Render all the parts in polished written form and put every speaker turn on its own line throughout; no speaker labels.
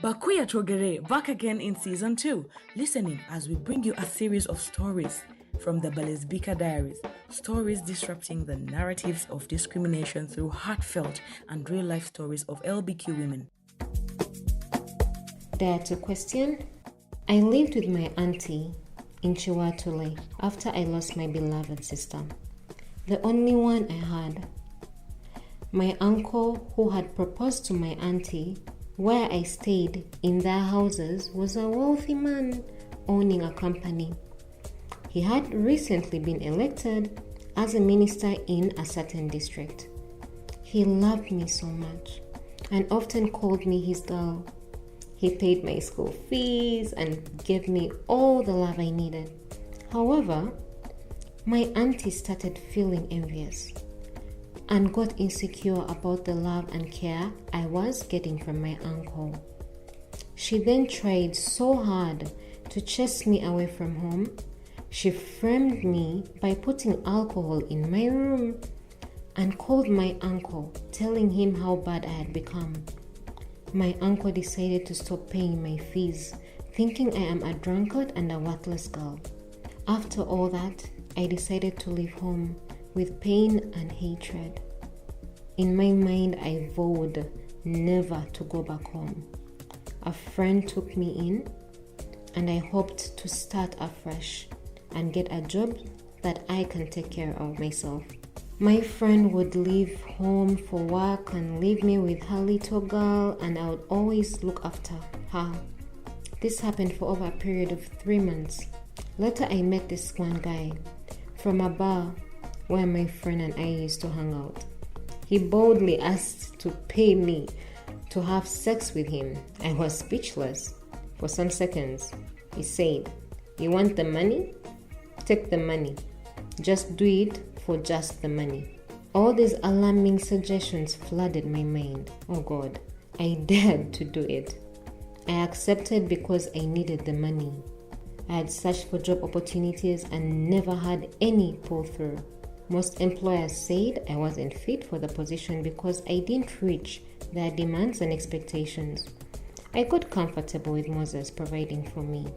𝐃𝒓𝒂𝒅 back again in season 2, listening as we bring you a series of stories from the 𝐵𝒂𝒂𝒅 diaries, stories disrupting the narratives of discrimination through heartfelt and real-life stories of LBQ women.
Dare to question? I lived with my auntie in Chihuahua after I lost my beloved sister, the only one I had. My uncle, who had proposed to my auntie where I stayed in their houses, was a wealthy man owning a company. He had recently been elected as a minister in a certain district. He loved me so much and often called me his girl. He paid my school fees and gave me all the love I needed. However, my auntie started feeling envious and got insecure about the love and care I was getting from my uncle. She then tried so hard to chase me away from home. She framed me by putting alcohol in my room and called my uncle, telling him how bad I had become. My uncle decided to stop paying my fees, thinking I am a drunkard and a worthless girl. After all that, I decided to leave home with pain and hatred. In my mind, I vowed never to go back home. A friend took me in, and I hoped to start afresh and get a job that I can take care of myself. My friend would leave home for work and leave me with her little girl, and I would always look after her. This happened for over a period of 3 months. Later, I met this one guy from a bar where my friend and I used to hang out. He boldly asked to pay me to have sex with him. I was speechless. For some seconds, he said, "You want the money? Take the money. Just do it for just the money." All these alarming suggestions flooded my mind. Oh God, I dared to do it. I accepted because I needed the money. I had searched for job opportunities and never had any pull through. Most employers said I wasn't fit for the position because I didn't reach their demands and expectations. I got comfortable with Moses providing for me.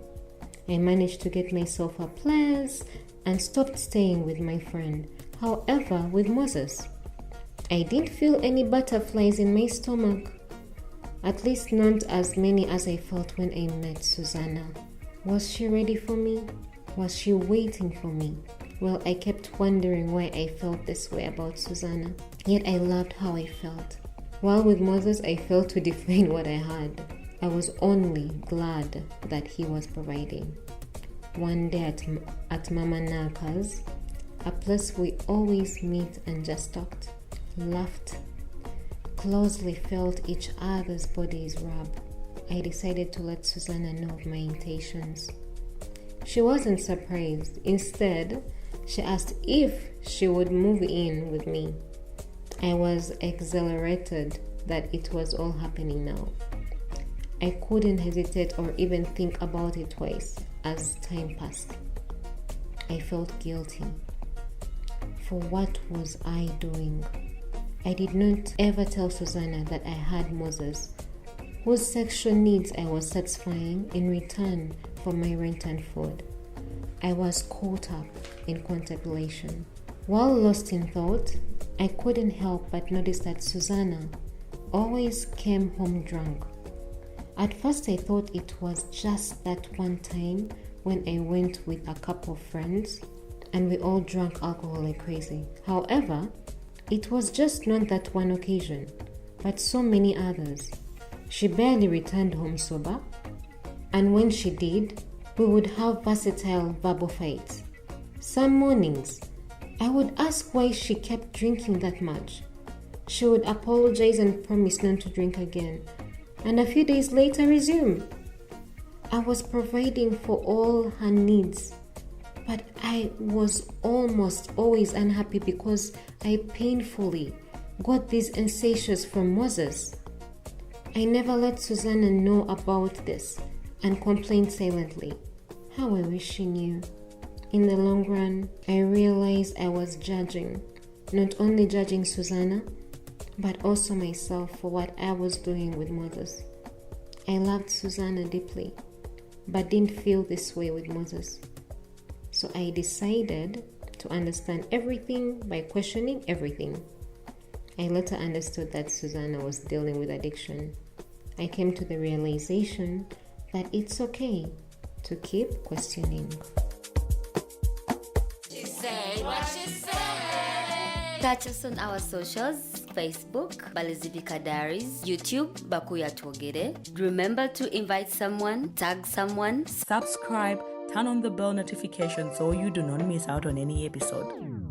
I managed to get myself a place and stopped staying with my friend. However, with Moses, I didn't feel any butterflies in my stomach. At least not as many as I felt when I met Susanna. Was she ready for me? Was she waiting for me? Well, I kept wondering why I felt this way about Susanna. Yet I loved how I felt. While with Moses, I failed to define what I had. I was only glad that he was providing. One day at Mama Naka's, a place we always meet and just talked, laughed, closely felt each other's bodies rub, I decided to let Susanna know of my intentions. She wasn't surprised. Instead, she asked if she would move in with me. I was exhilarated that it was all happening now. I couldn't hesitate or even think about it twice as time passed. I felt guilty. For what was I doing? I did not ever tell Susanna that I had Moses, whose sexual needs I was satisfying in return for my rent and food. I was caught up in contemplation. While lost in thought, I couldn't help but notice that Susanna always came home drunk. At first I thought it was just that one time when I went with a couple of friends and we all drank alcohol like crazy. However, it was just not that one occasion, but so many others. She barely returned home sober, and when she did, we would have versatile verbal fights. Some mornings, I would ask why she kept drinking that much. She would apologize and promise not to drink again, and a few days later resume. I was providing for all her needs, but I was almost always unhappy because I painfully got these insatiates from Moses. I never let Susanna know about this and complained silently. How I wish she knew. In the long run, I realized I was judging, not only judging Susanna, but also myself for what I was doing with Moses. I loved Susanna deeply, but didn't feel this way with Moses. So I decided to understand everything by questioning everything. I later understood that Susanna was dealing with addiction. I came to the realization that it's okay to keep questioning.
Say what she said. Catch us on our socials, Facebook, 𝐵 Diaries, YouTube, 𝐵𝒂𝒅. Remember to invite someone, tag someone,
Subscribe, turn on the bell notification so you do not miss out on any episode.